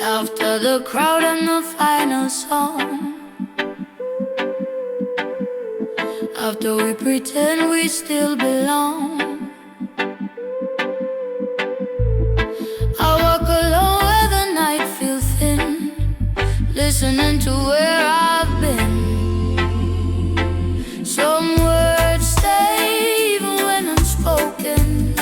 After the crowd and the final song, after we pretend we still belong, I walk alone where the night feels thin, listening to where I've been. Some words stay even when unspoken.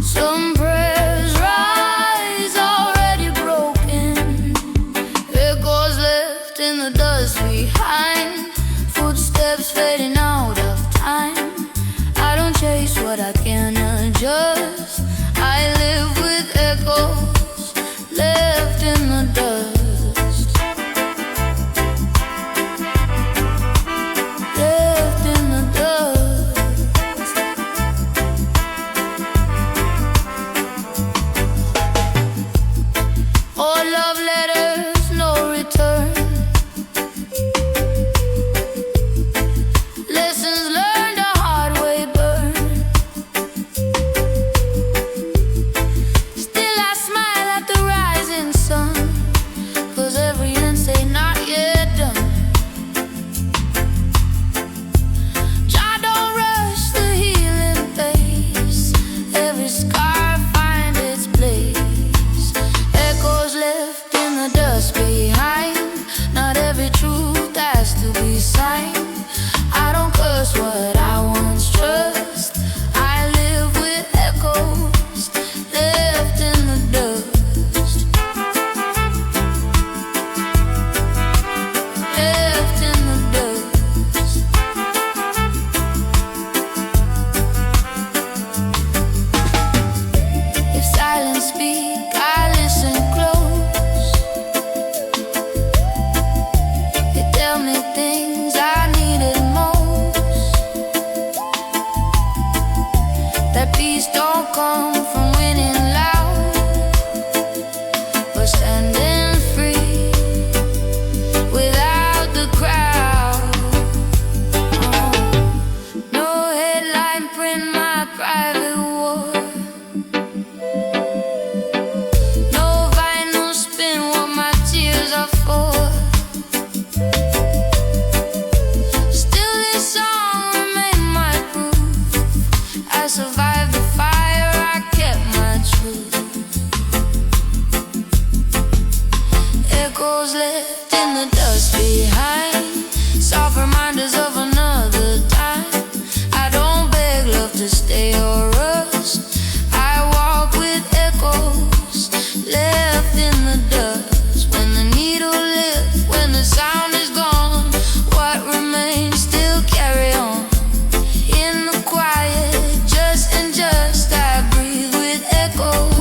Some prayers rise already broken. Echoes left in the dust behind. Footsteps fading out of time. I don't chase what I can't adjust. I live with echoes left in the dust. Left in the dust. All love letters, no return. Lessons learned the hard way burn. Still I smile at the rising sun, 'cause every end say not yet done. Jah don't rush the healing pace. Every scar find its place. Echoes left in the dust behind. Not every truth has to be signed. I don't curse what I once trust. I live with echoes left in the dust. Left in the dust. If silence speak, I listen close. They tell me things I needed most. That peace don't come from winning loud, but standing free without the crowd. No headline print my private war. No vinyl spin what my tears are for. Still this song remain my proof. I survived the fire, I kept my truth. Echoes left in the dust behind. Soft reminders of another time. I don't beg love to stay or rust. I walk with echoes left in the dust. When the needle lifts, when the sound is gone, what remains still carry on. In the quiet, just and just, I breathe with echoes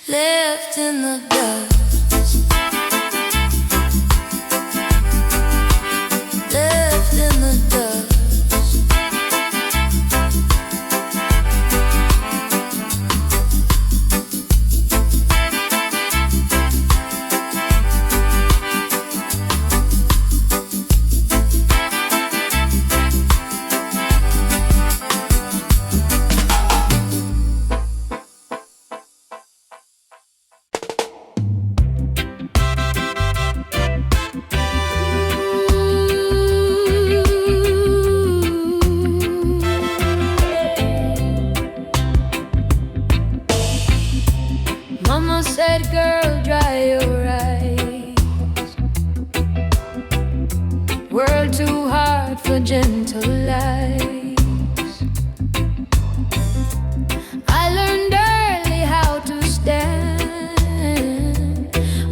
left in the dust. Left in the dust. Mama said, girl, dry your eyes. World too hard for gentle lies. I learned early how to stand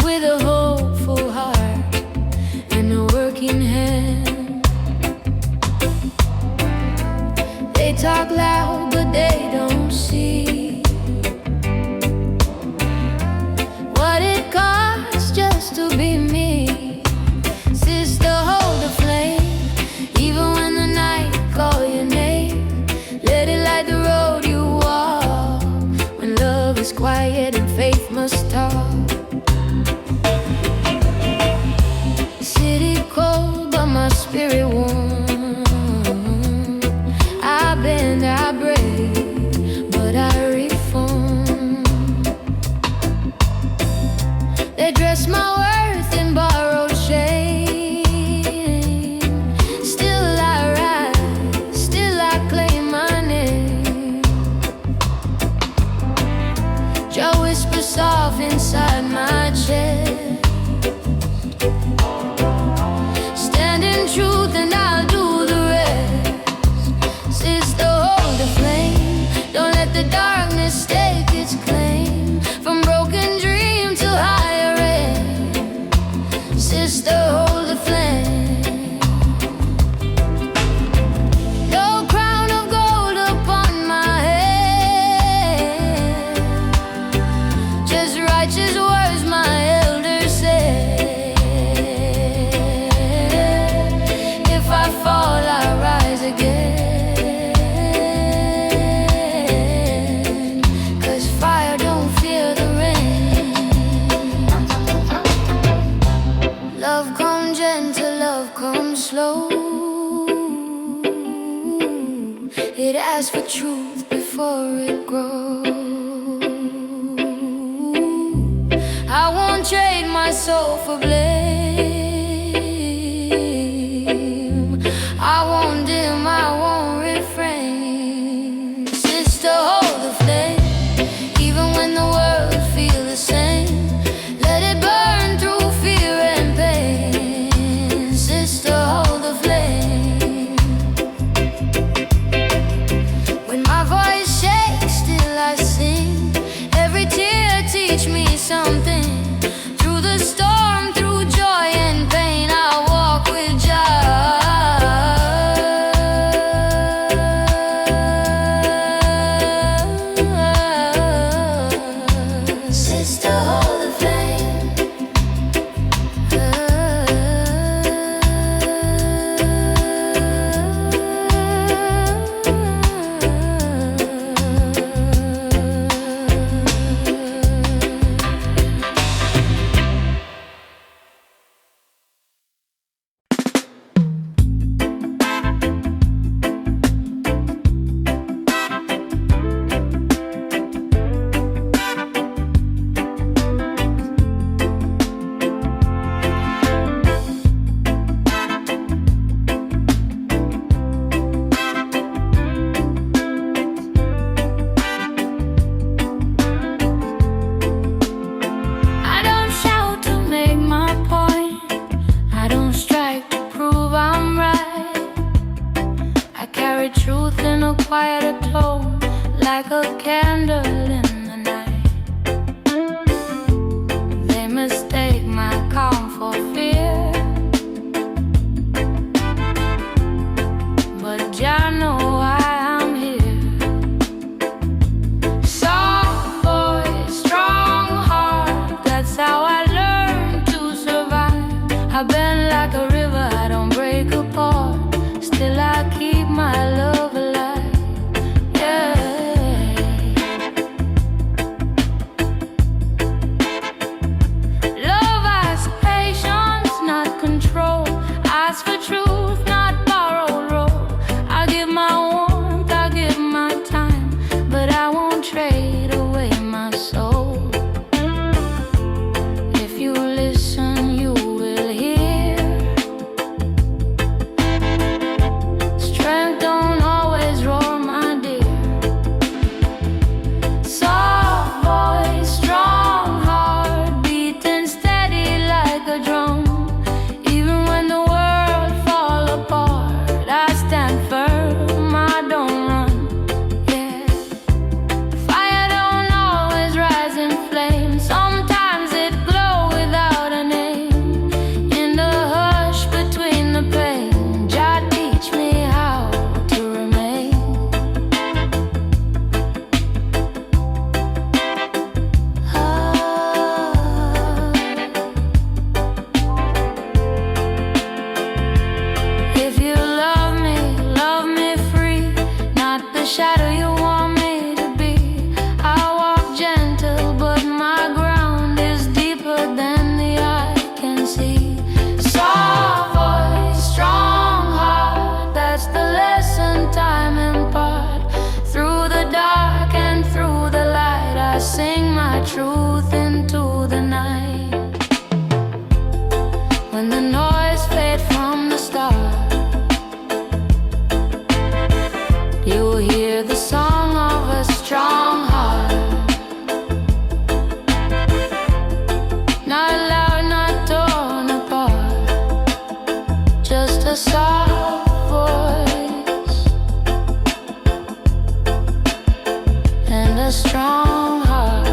with a hopeful heart and a working hand. They talk loud, but they don't see what it costs just to be me. Sister, hold the flame, even when the night call your name. Let it light the road you walk. When love is quiet and faith must talk. City cold, but my spirit warm. I bend, I break. ask for truth before it grows. I won't trade my soul for blame. I won't dim, I won't refrain. Sister, hold the flame, even when the world feels the same. Let it burn through fear and pain. Sister, hold the flame. When my voice shakes, still I sing. Every tear teach me something. Through the storm, through joy and pain, I'll walk with Jah. Sister, hold the flame. I don't shout to make my point. I don't strike to prove I'm right. I carry truth in a quieter tone, like a candle in the night. They mistake my calm for fear, but Jah know why I'm here. Soft voice, strong heart, that's how I learned to survive. I bend like a river, I don't break apart. Still I keep my love alive. Yeah. Love asks patience, not control. Ask for truth, not borrowed roll. I give my warmth, I give my time, but I won't trade away my soul. If you listen, you will hear. Strength don't always roar, my dear. Soft voice, strong heart, beating steady like a drum. Even when the world fall apart, I stand firm, I don't run. Yeah. Fire don't always rise in flames. Sometimes it glow without a name. In the hush between the pain, Jah teach me how to remain. If you love me free, not the shadow you want me to be. I walk gentle, but my ground is deeper than the eye can see. Soft voice, strong heart, that's the lesson time impart. Through the dark and through the light, I sing my truth into the night. When the noise fades from the start, you'll hear the song of a strong heart. Not loud, not torn apart, just a soft voice and a strong heart.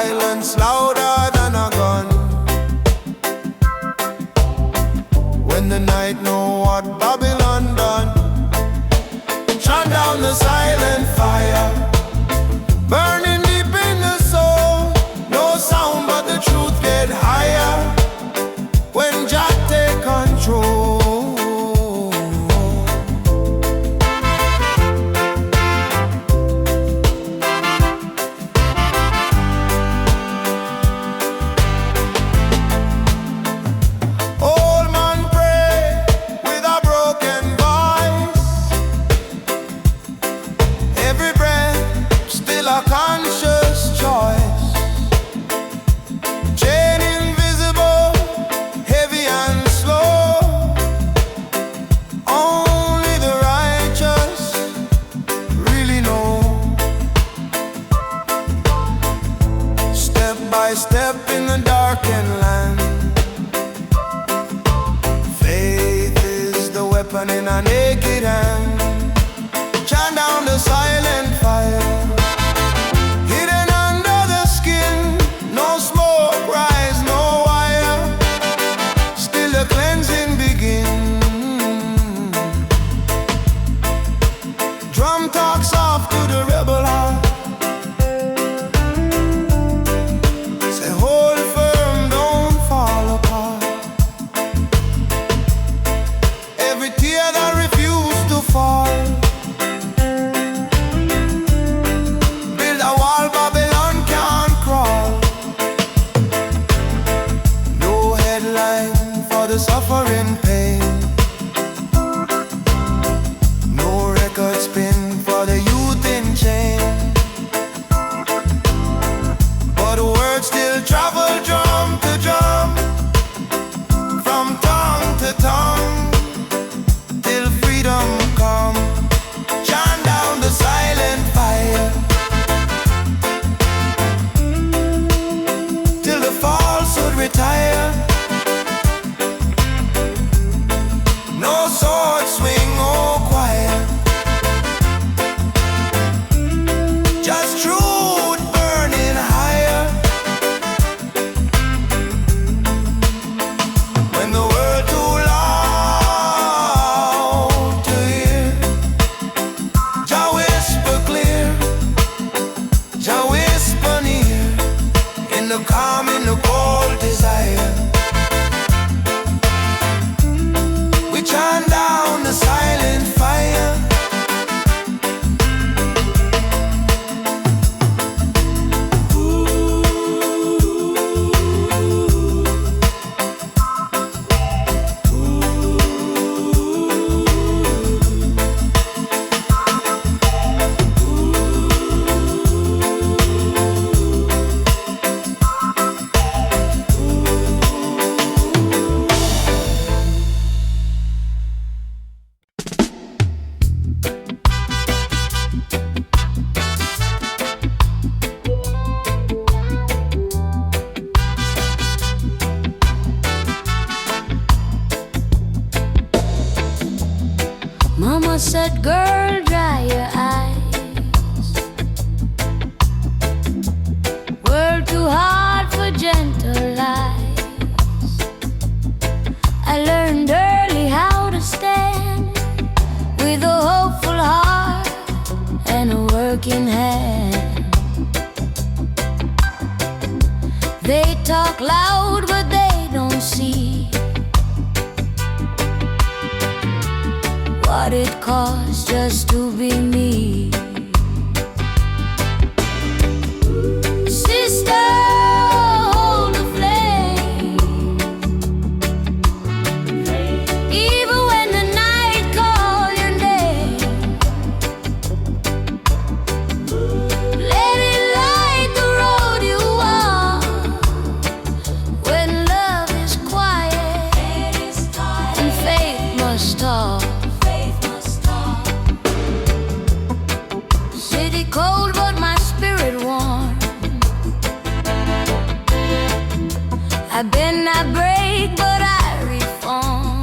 Silence louder than a gun. When the night know what Babylon done, shut down the silent fire, burning deep in the soul. No sound but the truth get higher when Jah take control. Step in the darkened land, faith is the weapon in a naked hand. Chant down the silent fire, hidden under the skin. No smoke rise, no wire, still the cleansing begin. Drum talks off to the rebel heart. The suffering pain, no record spin for the youth in chain, but words still travel drum to drum, from tongue to tongue, till freedom come. Chant down the silent fire, till the falsehood retire. No sword swing or quiet, just truth burning higher. When the world too loud to hear, Jah whisper clear, Jah whisper near, in the calm, in the cold desire. Chant down the silent fire. Mama said, girl, dry your eyes. World too hard for gentle lies. I learned early how to stand with a hopeful heart and a working hand. They talk loud, but they don't see what it costs just to be me. Sister, hold the flame, even when the night calls your name. Let it light the road you walk when love is quiet and faith must talk. Cold but my spirit warm. I bend, I break, but I reform.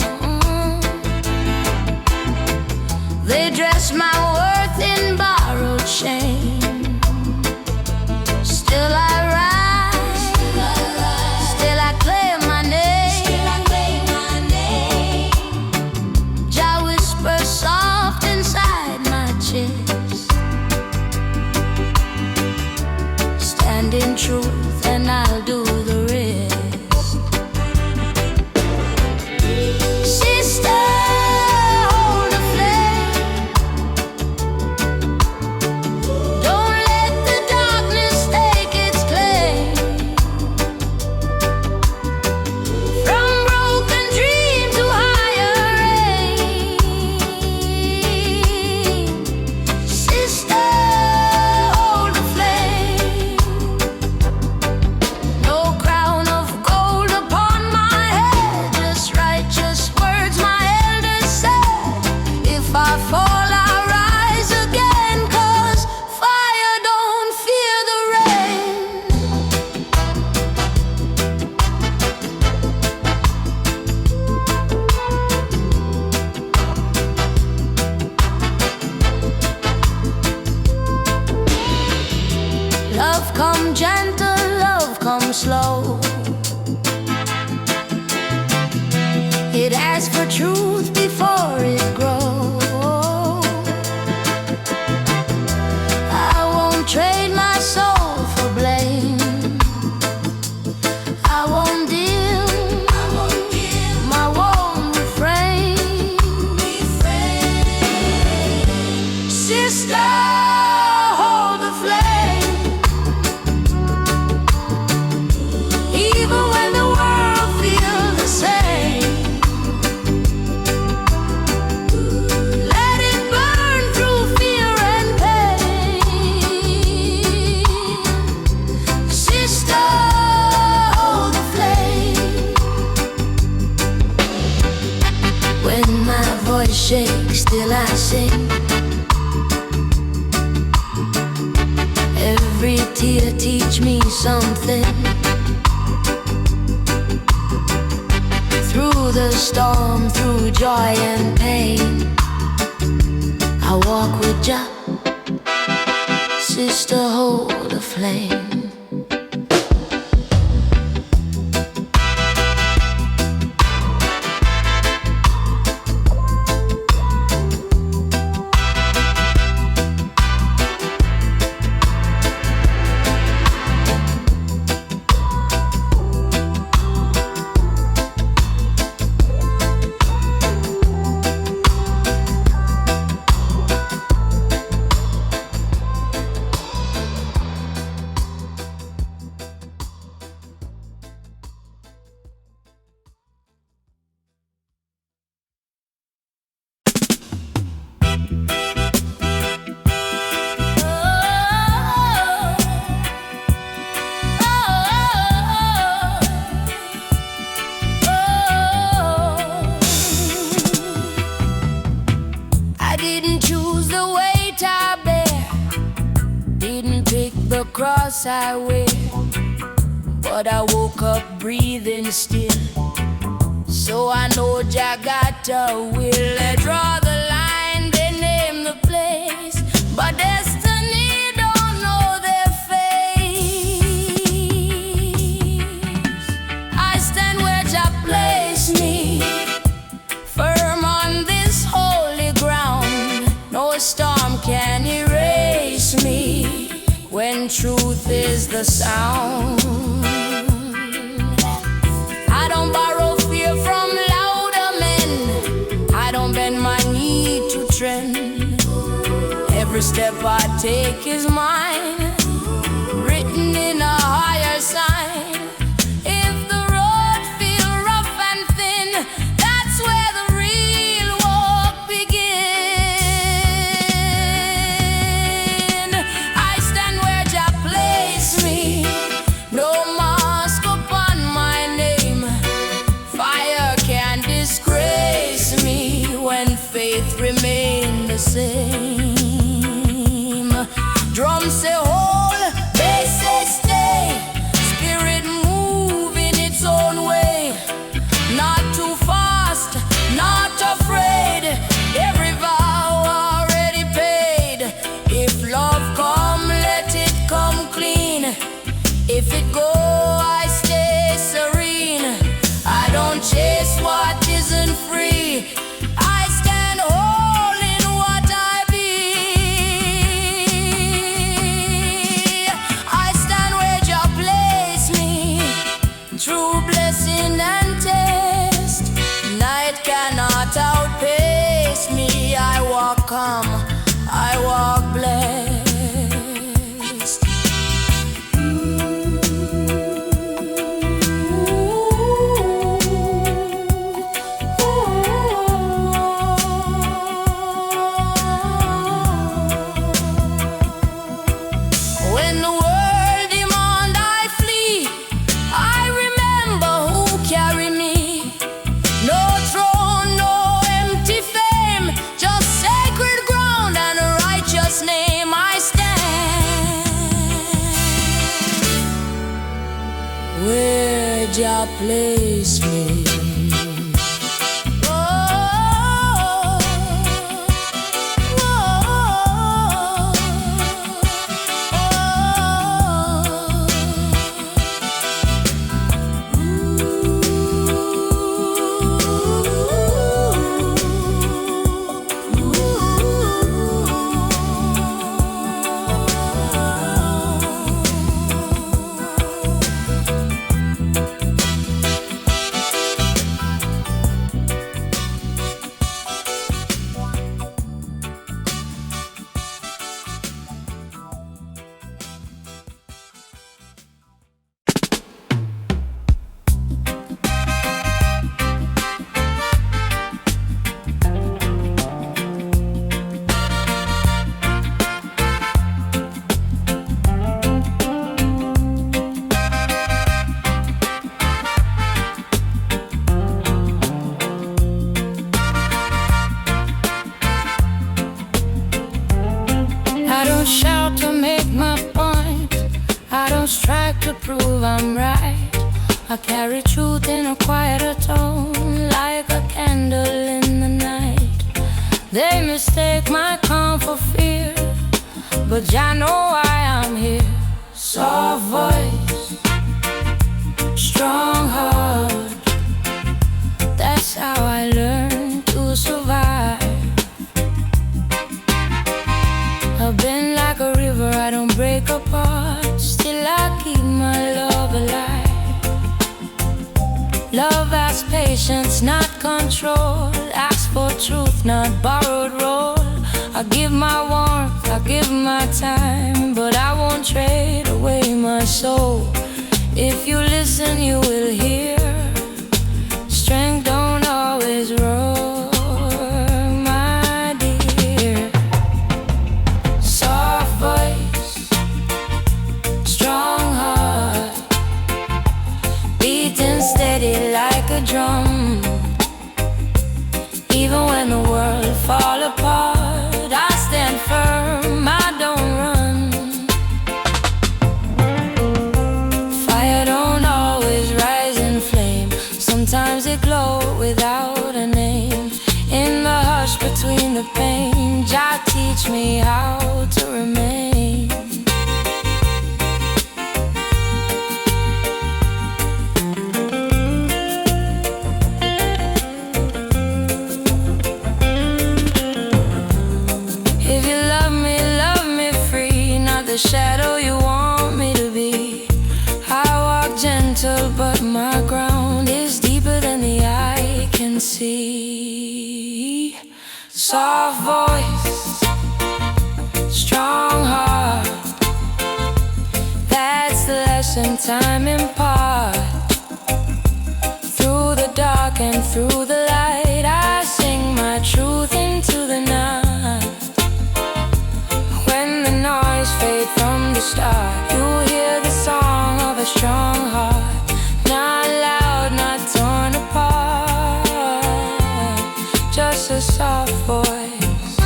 They dress my worth in borrowed shame. Still I rise. stand in truth, and I'll do the rest. Sister, hold the flame. Don't let the darkness take its claim. From broken dreams to higher aim. Sister, hold the flame. No crown of gold upon my head, just righteous words my elders said. If I fall, I rise again, 'cause fire don't fear the rain. Love come gentle, love come slow. It asks for truth before it grows. I won't trade my soul for blame. I won't deal, my won't refrain. Sister, hold the flame. Even when the world feels the same, let it burn through fear and pain. Sister, hold the flame. When my voice shakes, still I sing. Every tear teach me something. Through the storm, through joy and pain, I walk with Jah. Sister, hold the flame. I didn't choose the weight I bear, didn't pick the cross I wear, but I woke up breathing still, so I know Jah got a will. They draw the line, they name the place, but destiny don't know their face. I stand where Jah placed me, firm on this holy ground. No storm can erase me when truth is the sound. I don't borrow fear from louder men, I don't bend my knee to trend. Every step I take is mine, written in a higher sign. If the road feel rough and thin, that's where the real walk begin. I stand where Jah placed me, no mask upon my name. Fire can't disgrace me when faith remains the same. Drums say, oh, where Jah placed me. I don't shout to make my point, I don't strike to prove I'm right. I carry truth in a quieter tone, like a candle in the night. They mistake my calm for fear, but Jah know why I'm here. Soft voice, strong heart, that's how I learn to survive. I've been like a river, I don't break apart, still I keep my love alive. Love has patience, not control, ask for truth, not borrowed role. I give my warmth, I give my time, but I won't trade away my soul. If you listen, you will hear, strength don't always roar, my dear. Soft voice, strong heart, beating steady like a drum. Even when the world fall apart, I stand firm, I don't run. Fire don't always rise in flame, sometimes it glows without a name. In the hush between the pain, Jah teach me how to remain. If you love me free, not the shadow you want me to be. I walk gentle, but my ground is deeper than the eye can see. Soft voice, strong heart, that's the lesson time impart. Through the dark and through the light, I sing my truth into the night. When the noise fades from the start, you hear the song of a strong heart, not loud, not torn apart, just a soft voice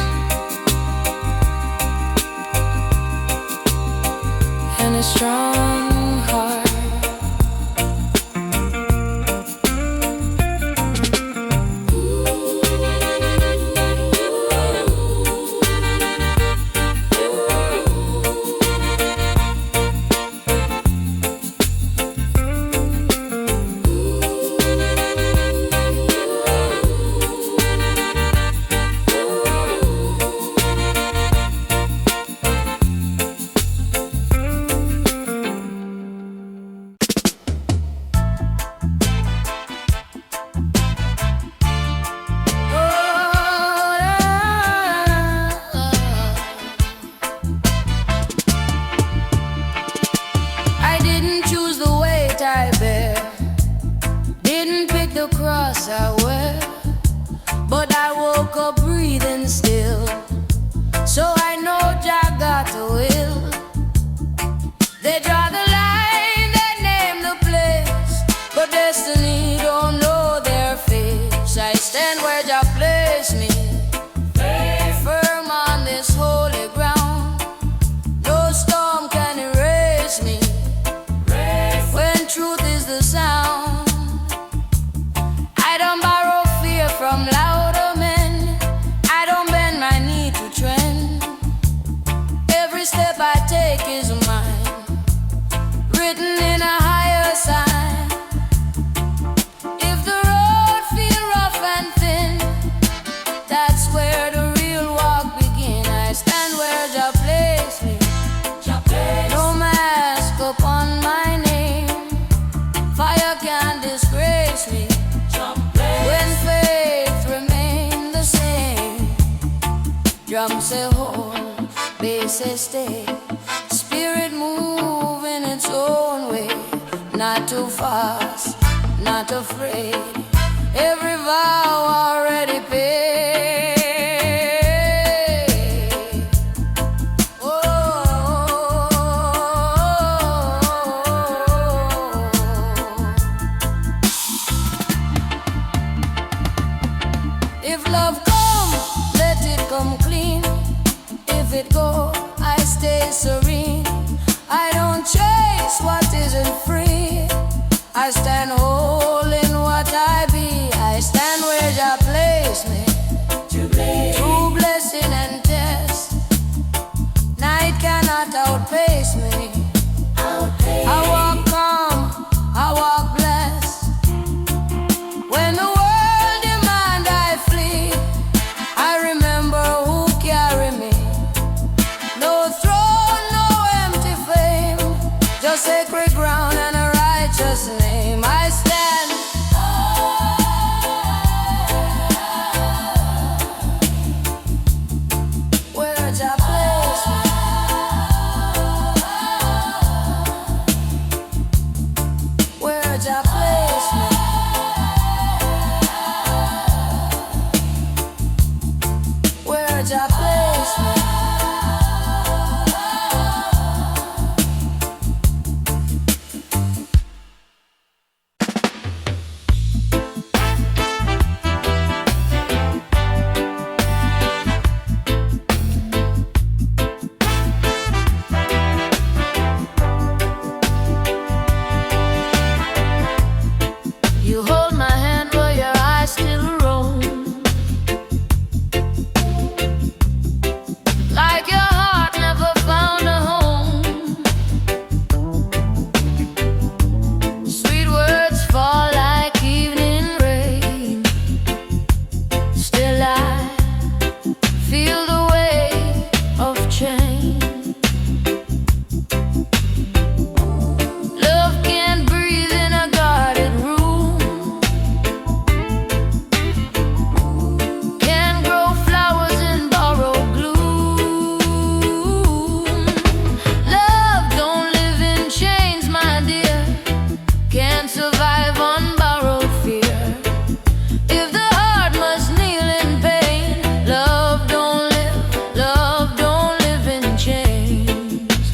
and a strong heart. I bear, didn't pick the cross I wear, but I woke up breathing still, so I know Jah got a will. They draw the line, they name the place, but destiny don't know their face. I stand where Jah placed me, firm on this holy ground. No storm can erase me, when truth is the sound. say stay. Spirit move in its own way, not too fast, not afraid. Every vow already paid. If love come, let it come clean. If it go, I stay serene. I don't chase what isn't free. I stand whole in what I be. I stand where Jah place me. True blessing and test. Night cannot outpace me. I walk calm, I walk blessed. When the world demand I flee, I remember who carry me. No throne, no empty fame, just sacred ground and a righteous name. I stand where Jah place me. Where Jah place me. Where Jah place me. You hold my hand while your eyes still roam, like your heart never found a home. Sweet words fall like evening rain. Still I feel the weight of change. Love can't breathe in a guarded room. Can't grow flowers in borrowed gloom. Love don't live in chains, my dear. Can't survive on borrowed fear. If the heart must kneel in pain, love don't live in chains.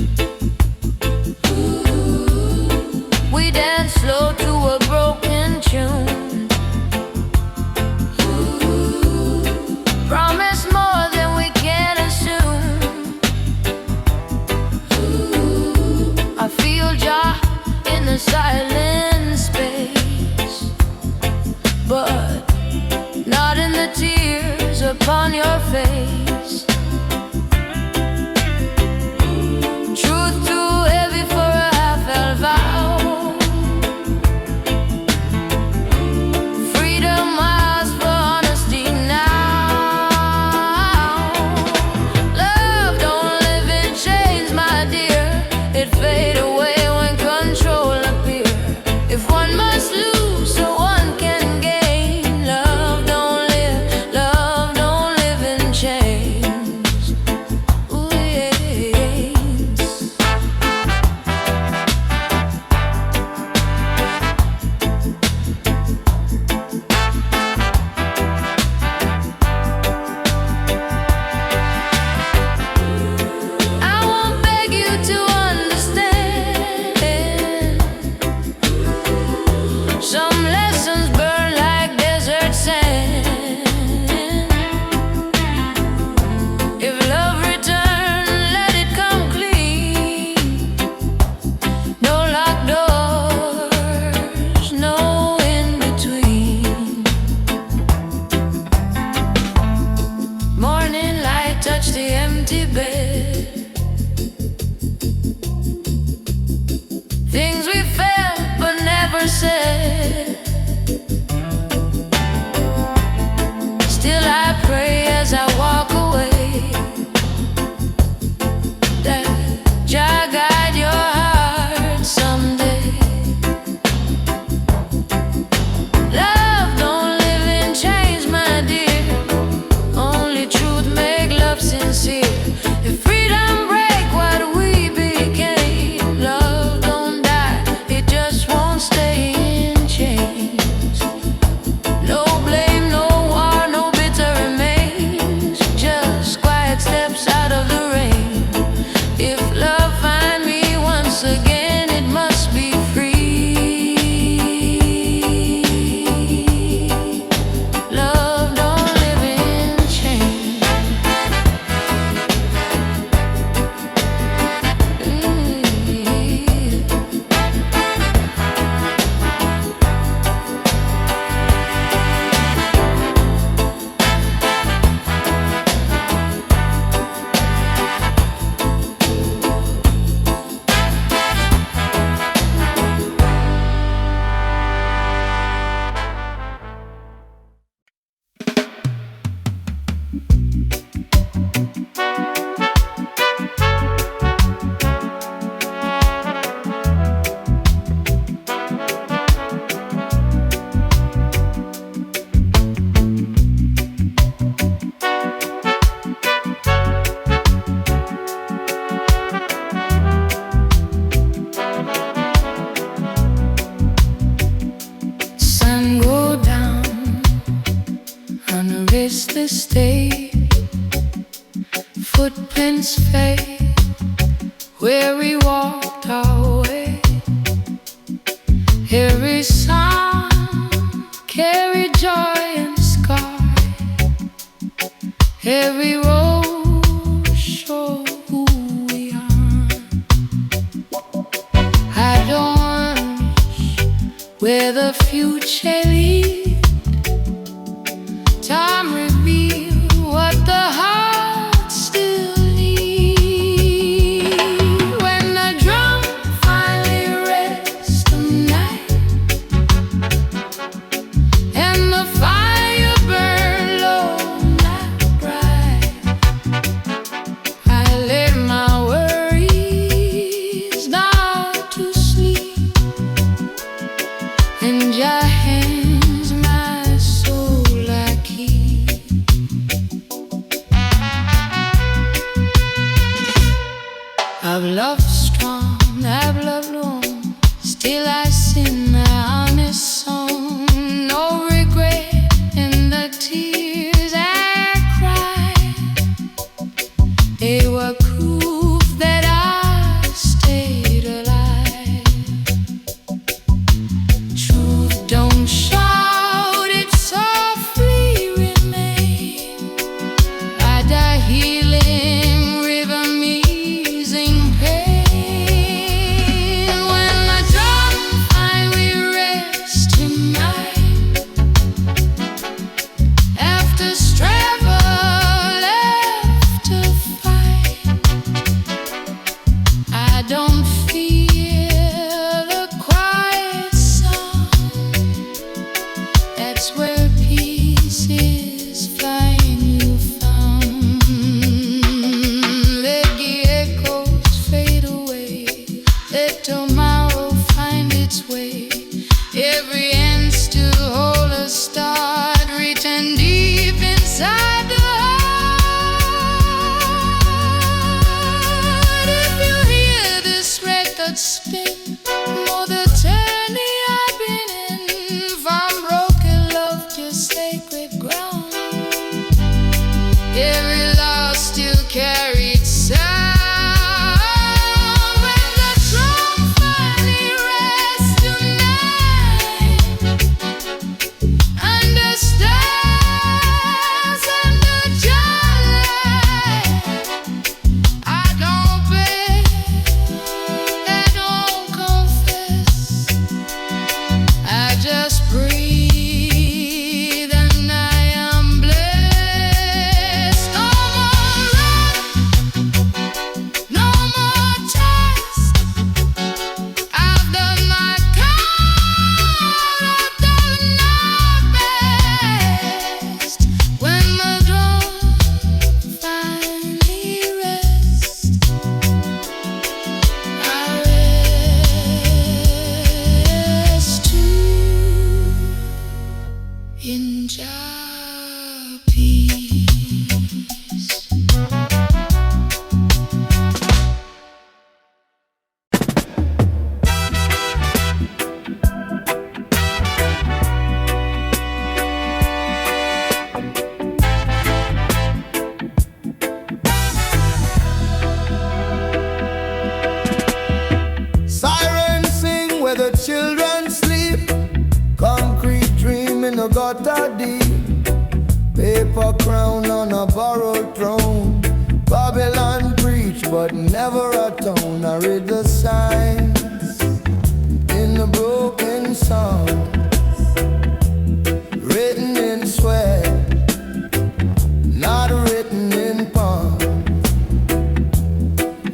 We dance slow to a broken tune. Promise more than we can assume. I feel Jah in the silent space, but not in the tears upon your face. Truth too heavy for a half-held vow. Freedom I ask for honesty now. Love don't live in chains, my dear. It fade away when control appear. If one must lose so one can gain, love don't live in chains. Ooh, yes. I won't beg you to understand. Some lessons burn like desert sand. If love return, let it come clean. No locked doors, no in between. Morning light touch the empty bed. Things we felt but never said. Still I pray as I walk away, that Jah guide your heart someday. Love don't live in chains, my dear. Only truth make love sincere. If freedom breaks this day. Footprints fade where we walked our way. Every sound carried joy and scar. Every road showed who we are. I don't wish where the future leads. Time reveal what the heart still needs. When the drum finally rests tonight and the fire burn low, not bright, I lay my worries down to sleep, and your hands my soul I keep. I've loved strong, I've loved long, still I sing my honest song. No regret in the tears I cried. They were proof that I stayed alive. Truth don't shout, it softly remain. I die healing, rhythm easing pain. When the drum finally rests tonight, after struggle left to fight, I don't feel a quiet sound. That's where peace is flying you found. Let the echoes fade away, let tomorrow find its way. Every end still hold a start written deep inside the heart. If you hear this record spin, know the journey I've been in. From broken love to sacred ground, every loss still carried sound. When the drum finally rests tonight, understands and the joy, I don't beg, I don't confess, I just breathe and I am blessed. No more run, no more test. I've done my part, I've done my best. When the drum finally rests, I rest too in Jah peace. Sirens sing where the children sleep. Concrete dream in the gutter deep. Paper crown on a borrowed throne. Babylon preach but never atone. I read the signs in the broken song, written in sweat, not written in palm.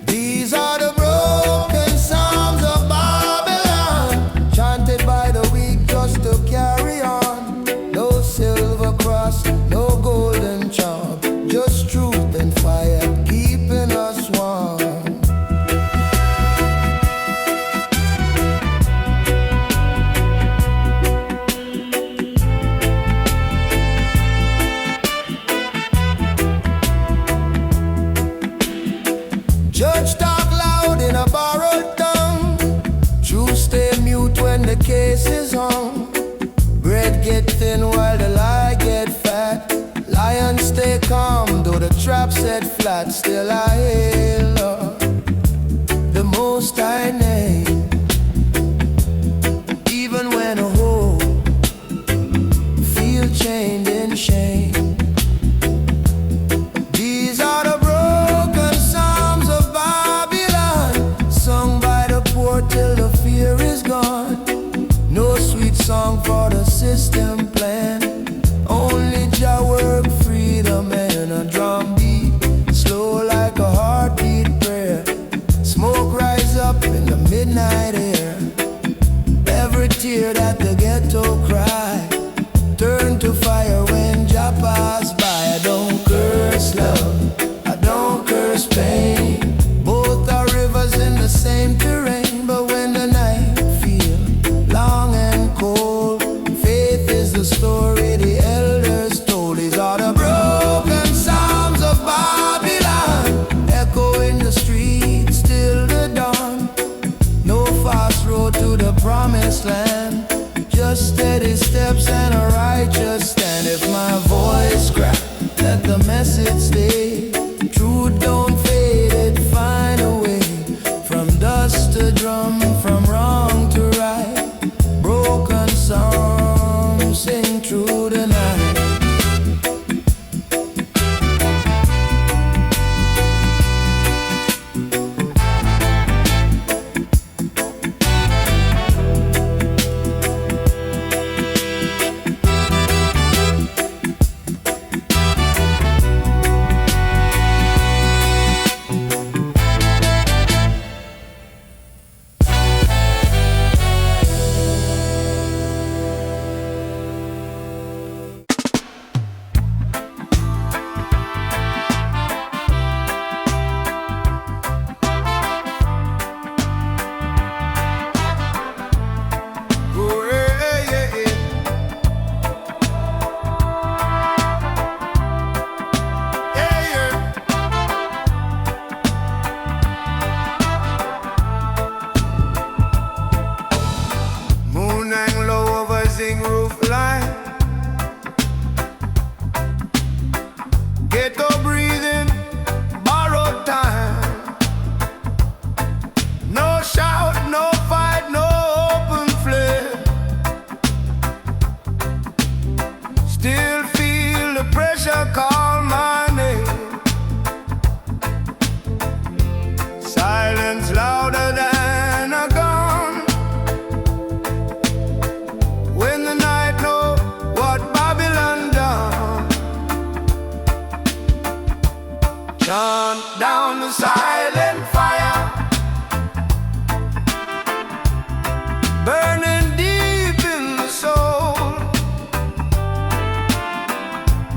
These are the broken psalms of Babylon, chanted by the weak just to carry on. No silver cross, no golden charm, just truth and fire keeping us warm. Judge talk loud in a borrowed tongue. Truth stay mute when the case is on. Bread get thin while the lie get fat. Lions trap set flat, still I hail the Most High name. Even when a whole feel chained in shame. These are the broken psalms of Babylon, sung by the poor till the fear is gone. No sweet song for the system plan, only Jah work freedom and a drum beat, slow like a heartbeat prayer. Smoke rise up in the midnight air. Every tear that the ghetto cry turn to fire when Jah pass by. I don't curse love, I don't curse pain. Both are rivers in the same terrain. But when the night feel long and cold, faith is the story the elders told. These are the broken psalms of Babylon, echo in the streets till the dawn. No fast road to the promised land, just steady steps and a righteous stand. If my voice crack, let the message stay. Truth don't fade, it find a way. From dust to drum, from wrong to right. Broken songs sing through the night. Ghetto breathing, borrowed time. No shout, no fight, no open flame. Still feel the pressure call my name. Silence louder than a gun. When the night know what Babylon done. Chant down the silent fire, burning deep in the soul.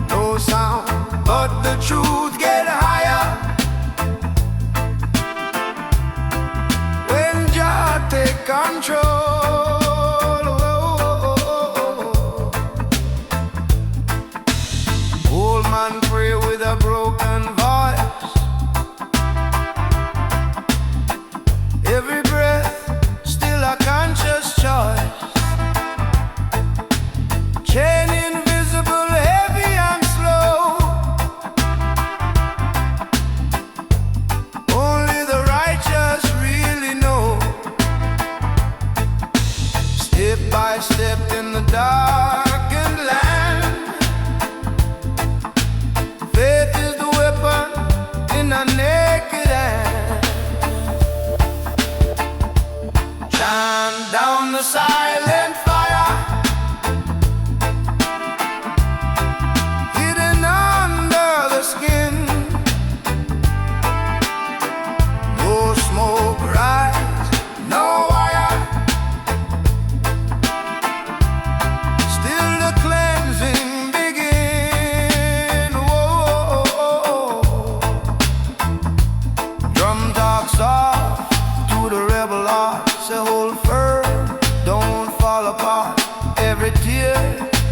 No sound, but the truth get higher. When Jah take control. Old man pray with a broken voice. Every breath still a conscious choice. Chain invisible, heavy and slow. Only the righteous really know. Step by step in the darkened land. Faith is the weapon in a naked hand. Chant down the silent fire, hidden under the skin. No smoke rise, no wire. Still the cleansing begin. Whoa. Drum talk soft to the rebel heart. Say hold firm, don't fall apart. Every tear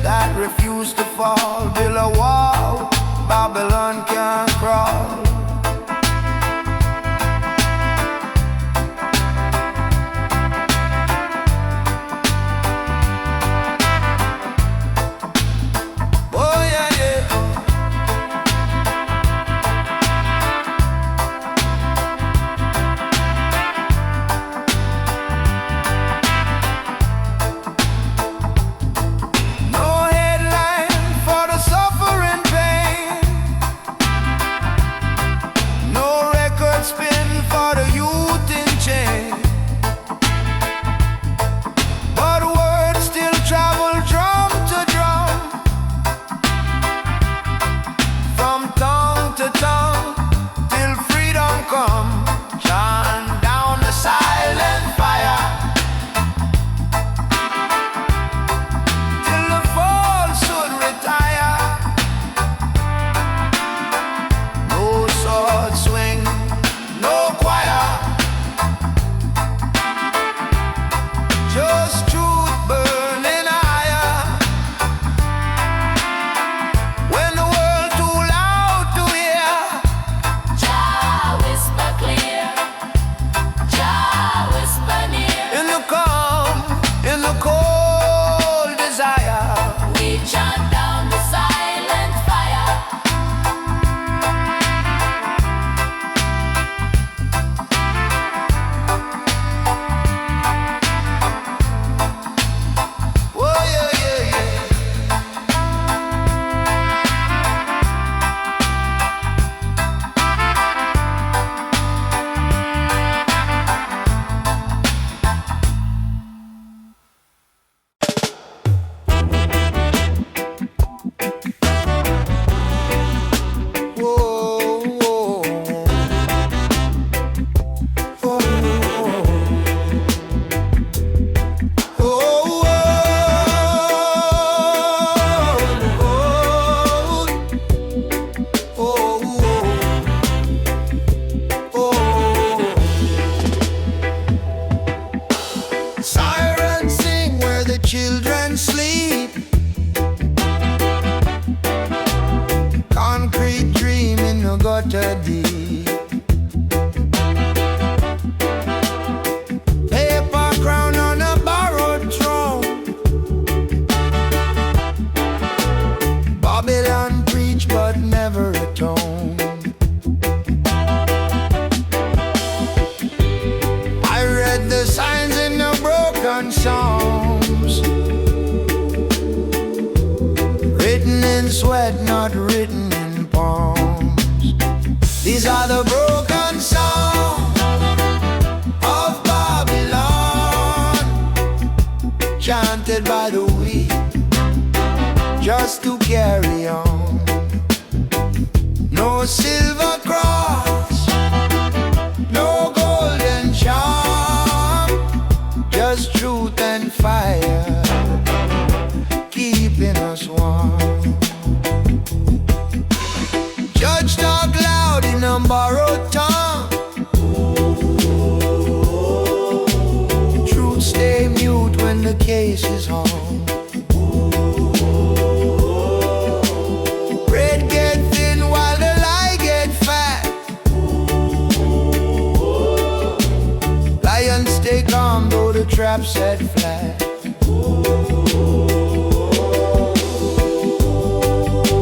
that refused to fall, build a wall Babylon can't crawl. Oh yeah, yeah. broken songs, written in sweat, not written in palms. These are the broken songs of Babylon, chanted by the weak just to carry on. No silver cross, no golden charm, just truth and fire keeping us warm. Judge talk loud in a borrowed tongue, truth stay mute when the case is on. Bread get thin while the lie get fat. Lions stay calm though the trap set flat.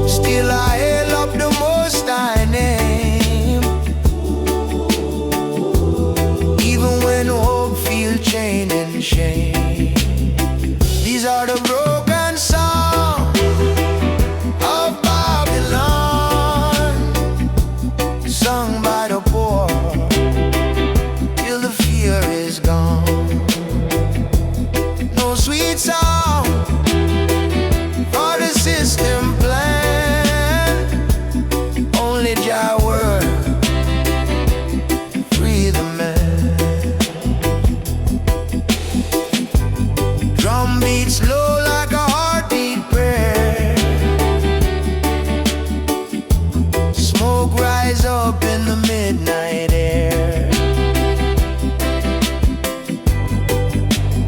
Still I hail up the Most High name, even when hope feel chained in shame. These are the broken songs of Babylon, sung by the poor till the fear is gone. No sweet song for the system plan, only Jah word free the man. Drum beats low like a heartbeat prayer, smoke rise up in the midnight air.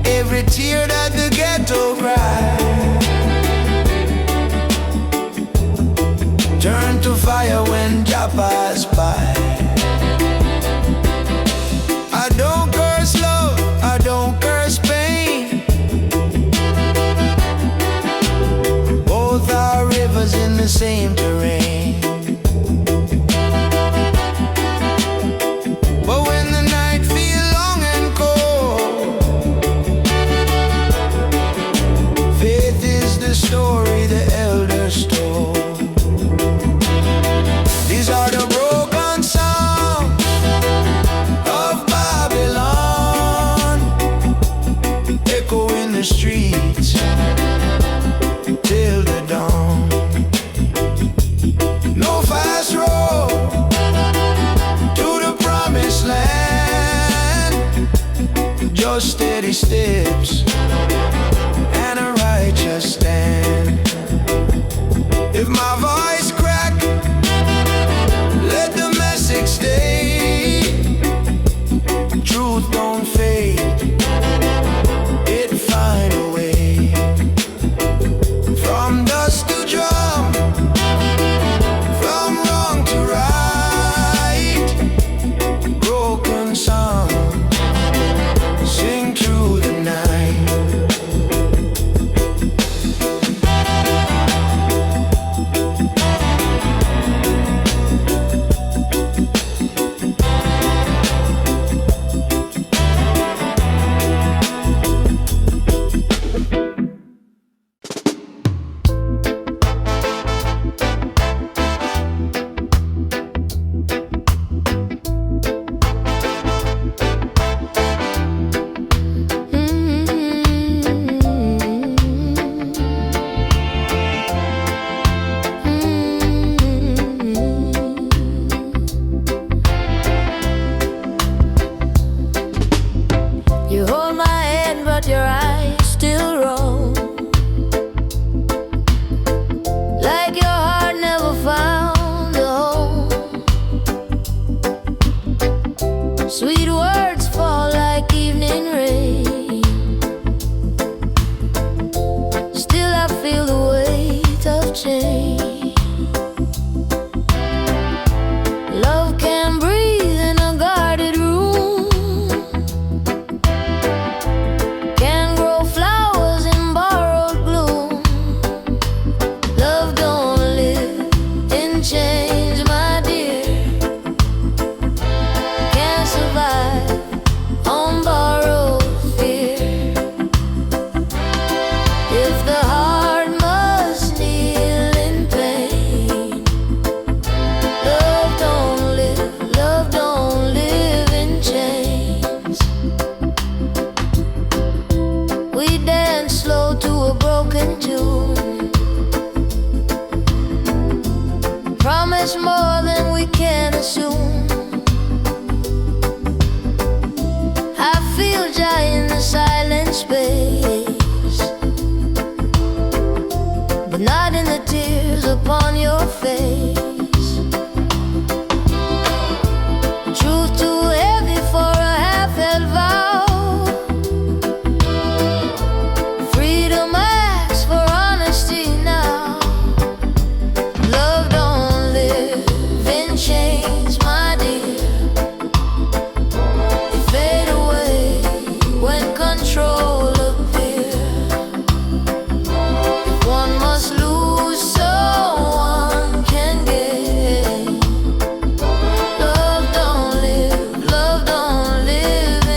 Every tear that the ghetto cries turn to fire when Jah pass by. I don't curse love, I don't curse pain, both are rivers in the same terrain. But when the night feels long and cold, faith is the story the elders told. These are the broken songs of Babylon, echo in the streets till the dawn. No fast road to the promised land, just steady steps and a righteous stand. If my voice crack, let the message stay. Truth don't fade, it find a way. From dust to drum, from wrong to right, broken song sing through the night. broken tune. Promise more than we can assume. I feel joy in the silent space, but not in the tears upon your face. Truth too heavy for a half-held vow. Freedom asks for honesty now. Love don't live in chains, my dear. They fade away when control appears. If one must lose so one can gain. Love don't live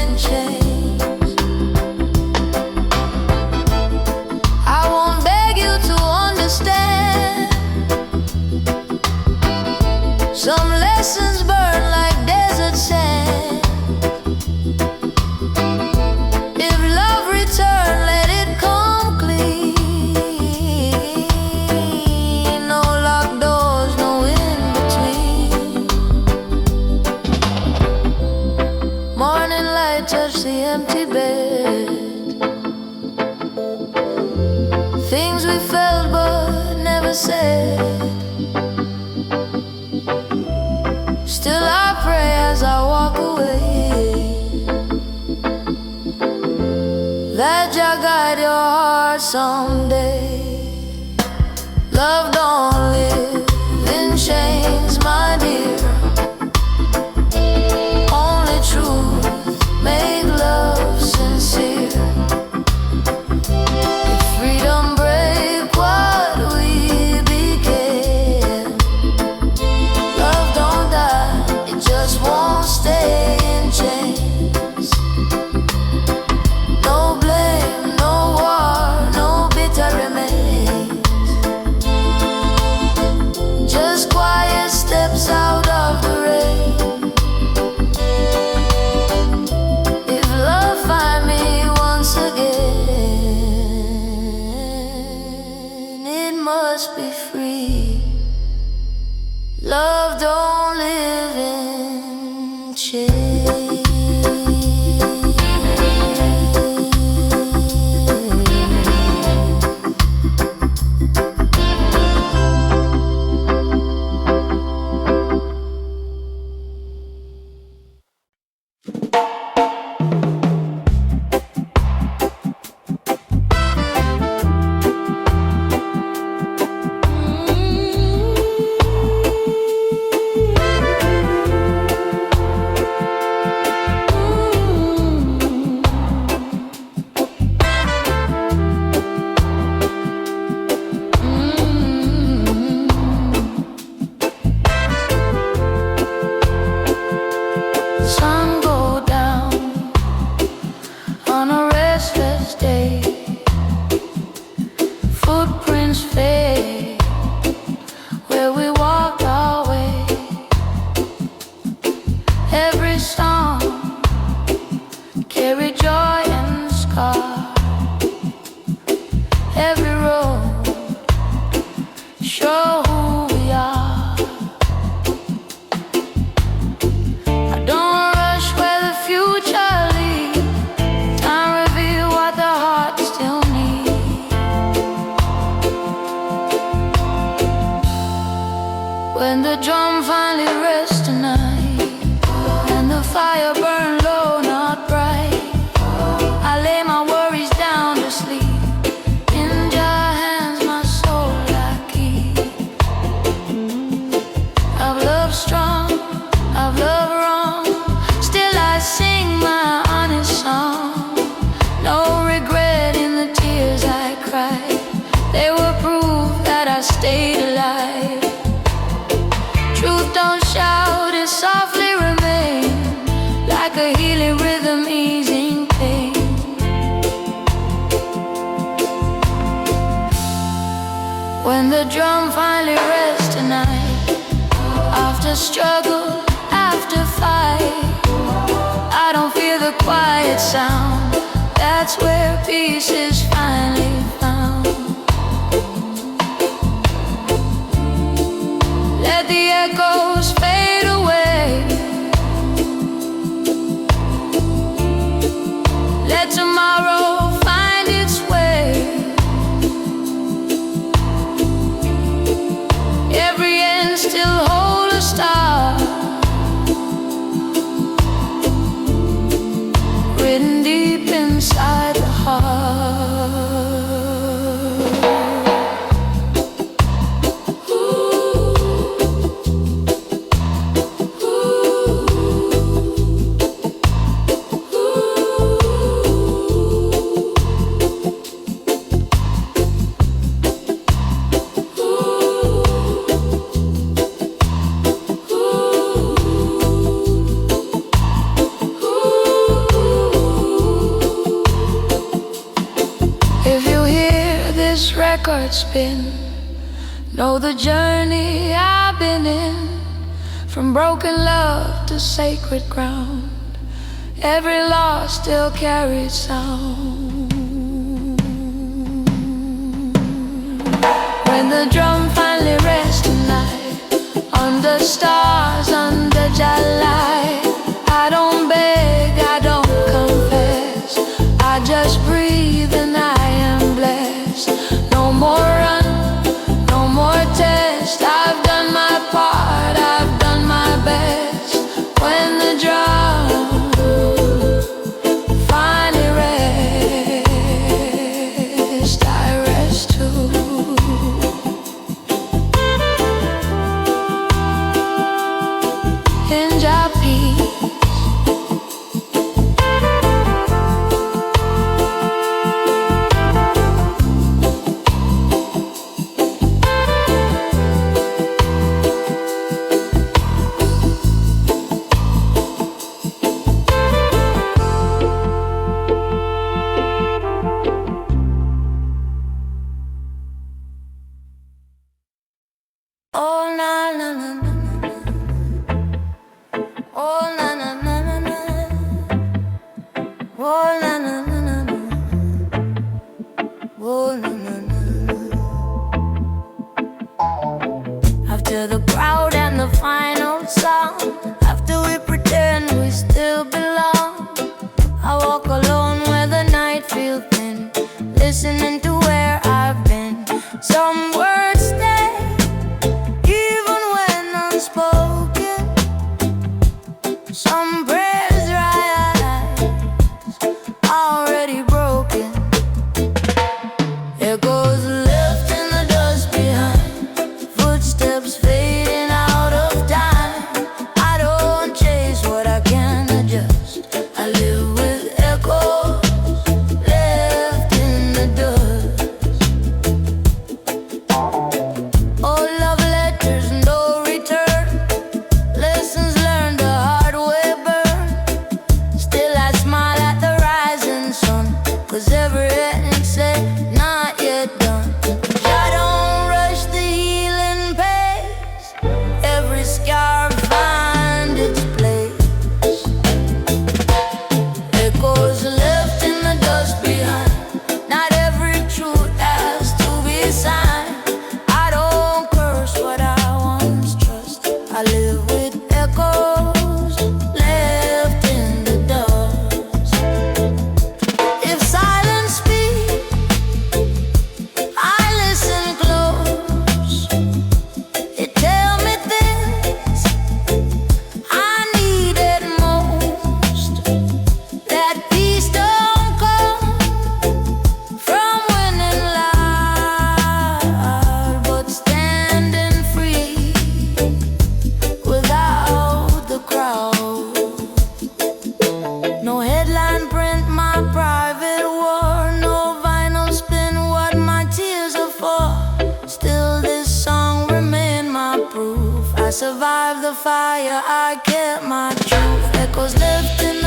in chains. I won't beg you to understand. Some lessons burn like desert sand. If love return, let it come clean. No locked doors, no in between. Morning light touch the empty bed. Things we felt but never said. Still I pray as I walk away, that Jah guide your heart someday. Love don't live in chains, my dear. Only truth make love sincere. If freedom break what we began, love don't die, it just won't stay in chains. No blame, no war, no bitter remains. Just quiet steps out of the rain. If love find me once again, it must be free. Love don't live in chains. Sun go down on a restless day. Footprints fade where we walked our way. Every song carry joy and scar. Every road show who we are. I don't rush where the future leads. Time reveal what the heart still needs. When the drum finally rests tonight, and the fire burn low, not bright, I lay my worries down to sleep. In your hands my soul I keep. I've loved strong, I've loved wrong, still I sing my honest song. No regret in the tears I cried. They were proof that I stayed alive. Truth don't shout, it softly remains, like a healing rhythm easing pain. When the drum finally rests tonight, after struggle, after fight, I don't feel the quiet sound. That's where peace is finally found. this record spin. Know the journey I've been in, from broken love to sacred ground. Every loss still carries sound. When the drum finally rests tonight, under stars, under July, I don't beg, I don't confess, I just breathe and I am blessed. No more run, no more test. I've done my part, I've done my best. When the drum finally rests, I rest too. In your peace, oh na na na na, oh na na na na na, oh na na na na na, oh na na na. After the crowd and the final song, after we pretend we still belong, I walk alone where the night feels thin, listening to where I've been. Some words stay even when unspoken, some prayers rise already broken. Echoes left in the dust behind, footsteps fading out of time. I don't chase what I can't adjust, I live with echoes left in the dust. Oh, love letters, no return, lessons learned the hard way burn. Still I smile at the rising sun, 'cause every ending said not yet done. I don't rush the healing pace, every scar find its place. Echoes left in the dust behind, not every truth has to be signed. I don't curse what I once trust, I live with echoes left in the dust. If silence speaks, I listen close. It tell me things I needed most. That peace don't come from winning loud, but standing free without the crowd. No headline print my private war, no vinyl spin what my tears are for. Still this song remain my proof, I survived the fire, I kept my truth. Echoes left in the